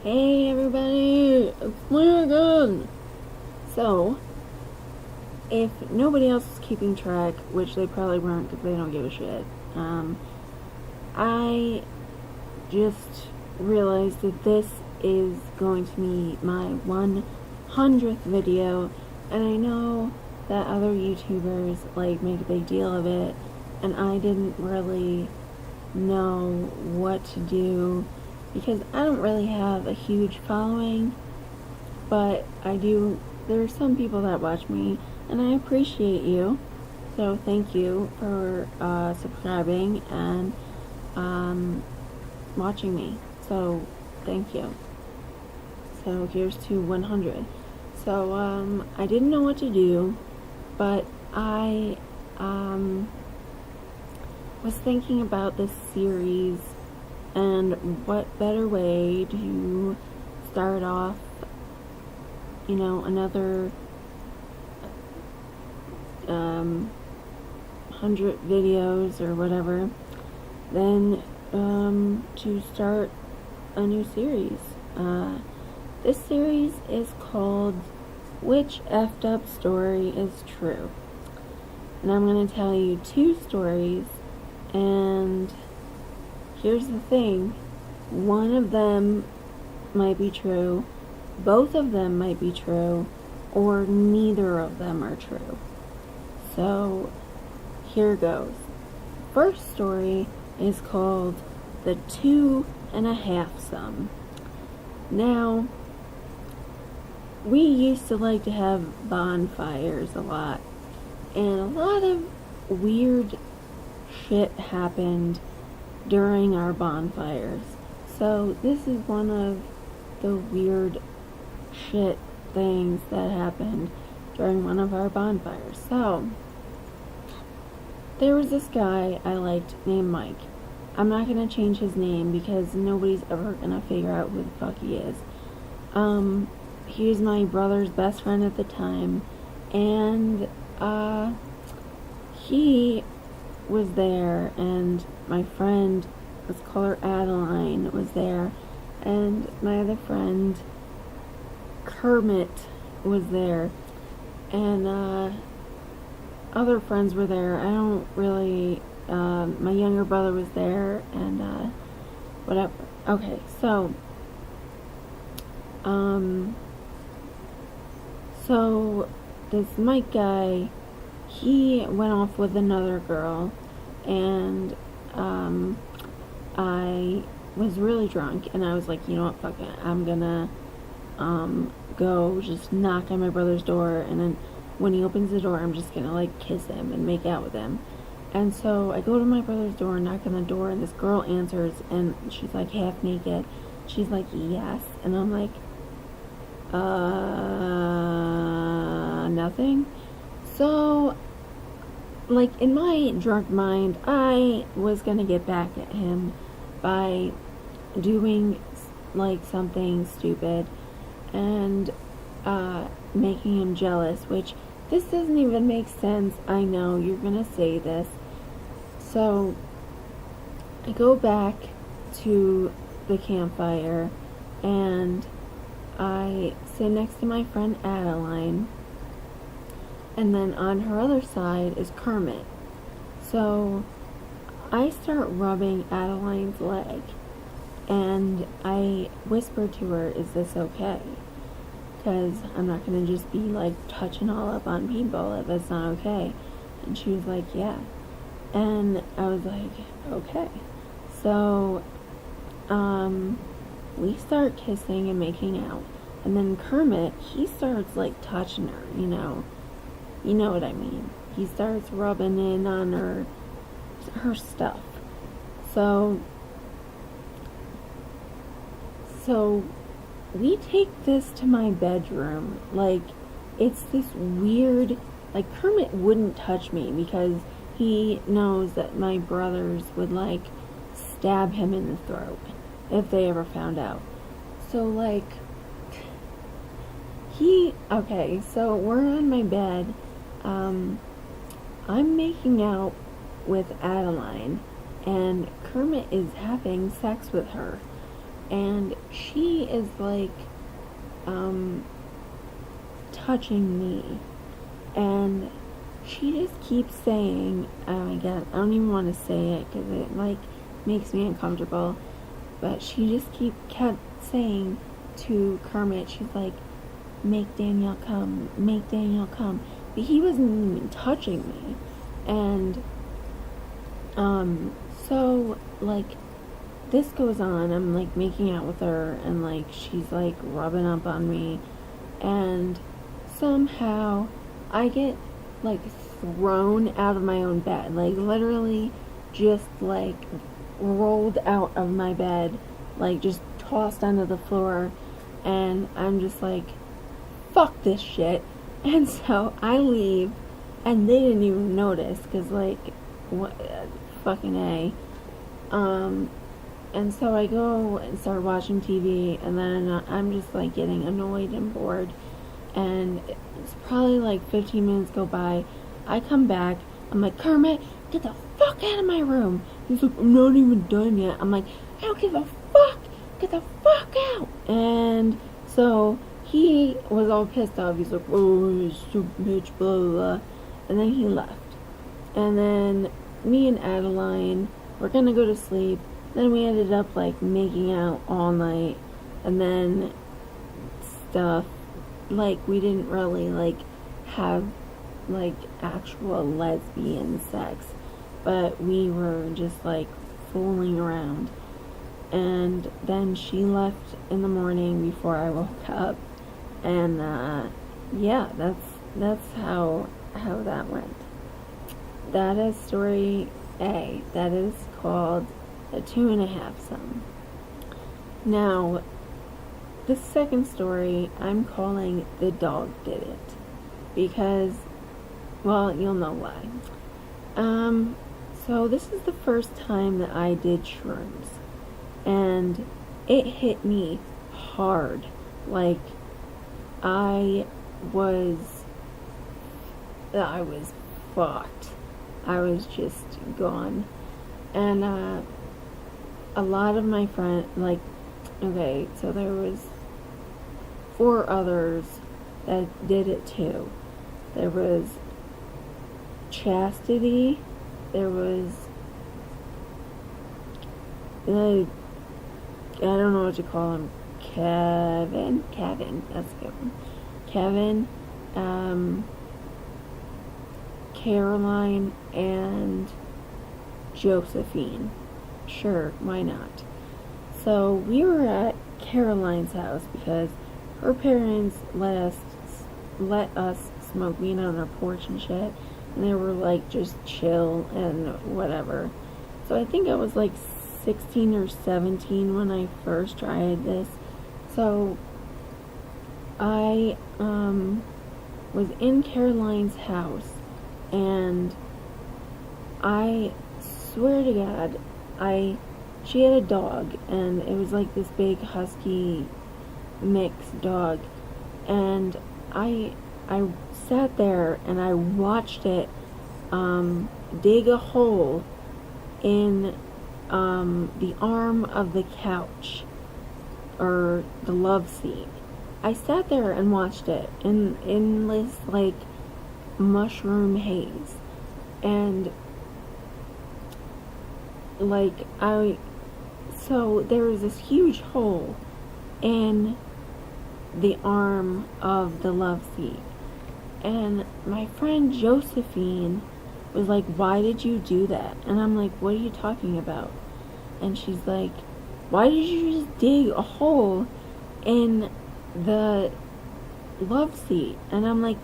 Hey everybody, it's me again! So, if nobody else is keeping track, which they probably weren't because they don't give a shit, I just realized that this is going to be my 100th video, and I know that other YouTubers make a big deal of it, and I didn't really know what to do because I don't really have a huge following, but I do. There are some people that watch me, and I appreciate you. So thank you for subscribing and watching me. So thank you. So here's to 100. So I didn't know what to do, but I was thinking about this series and what better way to start off, another 100 videos or whatever, than to start a new series. This series is called Which Effed Up Story is True? And I'm going to tell you 2 stories, and here's the thing, one of them might be true, both of them might be true, or neither of them are true. So, here goes. First story is called The 2.5 Sum. Now, we used to like to have bonfires a lot, and a lot of weird shit happened during our bonfires. So this is one of the weird shit things that happened during one of our bonfires. So there was this guy I liked named Mike. I'm not gonna change his name because nobody's ever gonna figure out who the fuck he is. He was my brother's best friend at the time, and he was there, and my friend, let's call her Adeline, was there, and my other friend Kermit was there, and other friends were there. I don't really, my younger brother was there, and whatever. Okay, so this Mike guy, he went off with another girl, and I was really drunk, and I was like, you know what, fuck it, I'm gonna go just knock on my brother's door, and then when he opens the door, I'm just gonna kiss him and make out with him. And so I go to my brother's door and knock on the door, and this girl answers, and she's half naked. She's like, yes, and I'm like, nothing. So in my drunk mind, I was gonna get back at him by doing something stupid and making him jealous, which this doesn't even make sense. I know you're gonna say this. So I go back to the campfire, and I sit next to my friend Adeline, and then on her other side is Kermit. So I start rubbing Adeline's leg, and I whisper to her, is this okay? Because I'm not going to just be touching all up on people if it's not okay. And she was like, yeah. And I was like, okay. So we start kissing and making out, and then Kermit, he starts touching her, you know what I mean. He starts rubbing in on her stuff. So we take this to my bedroom. It's this weird, Kermit wouldn't touch me because he knows that my brothers would stab him in the throat if they ever found out. So okay, so we're on my bed. I'm making out with Adeline, and Kermit is having sex with her. And she is like, touching me, and she just keeps saying, oh my god, I don't even want to say it because it like makes me uncomfortable, but she just kept saying to Kermit, she's like, make Danielle come, make Danielle come, but he wasn't even touching me. And so like this goes on, I'm like making out with her, and like she's like rubbing up on me, and somehow I get like thrown out of my own bed, like literally just like rolled out of my bed, like just tossed onto the floor, and I'm just like, fuck this shit. And so I leave, and they didn't even notice, because like, what, fucking A. And so I go and start watching TV, and then I'm just like getting annoyed and bored, and it's probably like 15 minutes go by. I come back, I'm like, Kermit, get the fuck out of my room. He's like, I'm not even done yet. I'm like, I don't give a fuck, get the fuck out. And so he was all pissed off. He's like, oh, you stupid bitch, blah, blah, blah. And then he left. And then me and Adeline were gonna go to sleep. Then we ended up like making out all night, and then stuff, like we didn't really like have like actual lesbian sex, but we were just like fooling around. And then she left in the morning before I woke up, and yeah, that's how that went. That is story A. That is called a 2.5 Some. Now, the second story I'm calling The Dog Did It, because, well, you'll know why. So this is the first time that I did shrooms, and it hit me hard. Like, I was fucked. I was just gone. And a lot of my friends, like, okay, so there was 4 others that did it too. There was Chastity, there was I don't know what to call him, Kevin, that's a good one. Kevin, Caroline, and Josephine. Sure, why not? So we were at Caroline's house because her parents let us smoke weed on our porch and shit, and they were like just chill and whatever. So I think I was like 16 or 17 when I first tried this. So I was in Caroline's house, and I swear to God, she had a dog, and it was like this big husky mixed dog, and I sat there and I watched it dig a hole in the arm of the couch, or the love seat. I sat there and watched it in this like mushroom haze, and like so there was this huge hole in the arm of the love seat, and my friend Josephine was like, why did you do that? And I'm like, what are you talking about? And she's like, why did you just dig a hole in the love seat? And I'm like,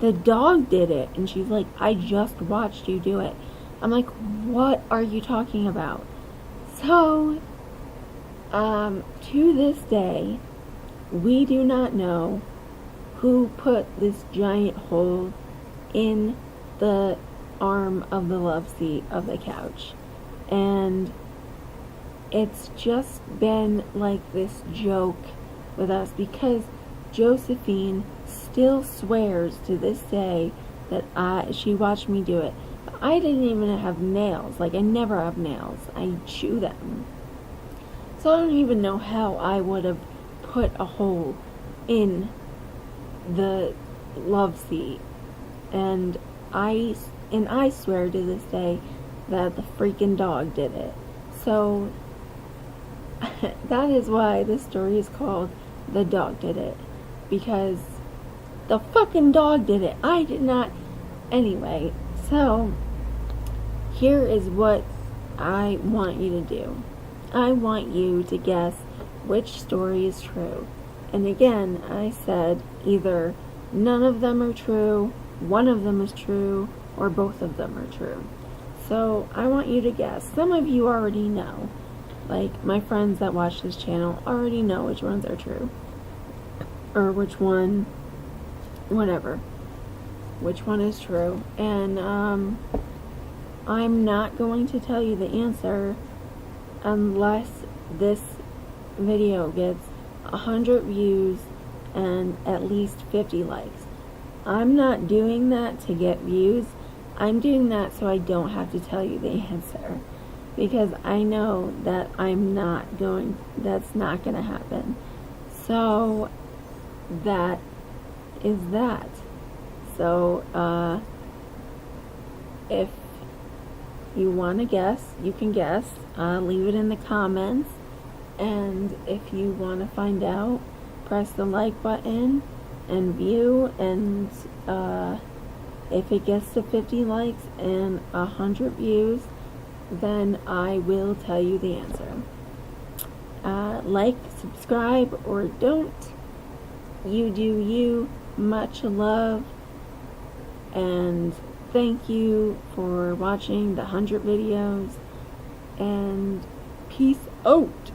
the dog did it. And she's like, I just watched you do it. I'm like, what are you talking about? So, to this day, we do not know who put this giant hole in the arm of the love seat of the couch. And it's just been like this joke with us, because Josephine still swears to this day that she watched me do it. I didn't even have nails. Like, I never have nails. I chew them. So I don't even know how I would have put a hole in the love seat. And I swear to this day that the freaking dog did it. So that is why this story is called The Dog Did It. Because the fucking dog did it. I did not. Anyway, so here is what I want you to do. I want you to guess which story is true. And again, I said either none of them are true, one of them is true, or both of them are true. So I want you to guess. Some of you already know. Like my friends that watch this channel already know which ones are true. Or which one, whatever. Which one is true. And I'm not going to tell you the answer unless this video gets 100 views and at least 50 likes. I'm not doing that to get views. I'm doing that so I don't have to tell you the answer. Because I know that that's not going to happen. So, that is that. So, if you want to guess, you can guess. Leave it in the comments. And if you want to find out, press the like button and view. And if it gets to 50 likes and 100 views, then I will tell you the answer. Like, subscribe, or don't. You do you. Much love. And thank you for watching the 100 videos. And peace out.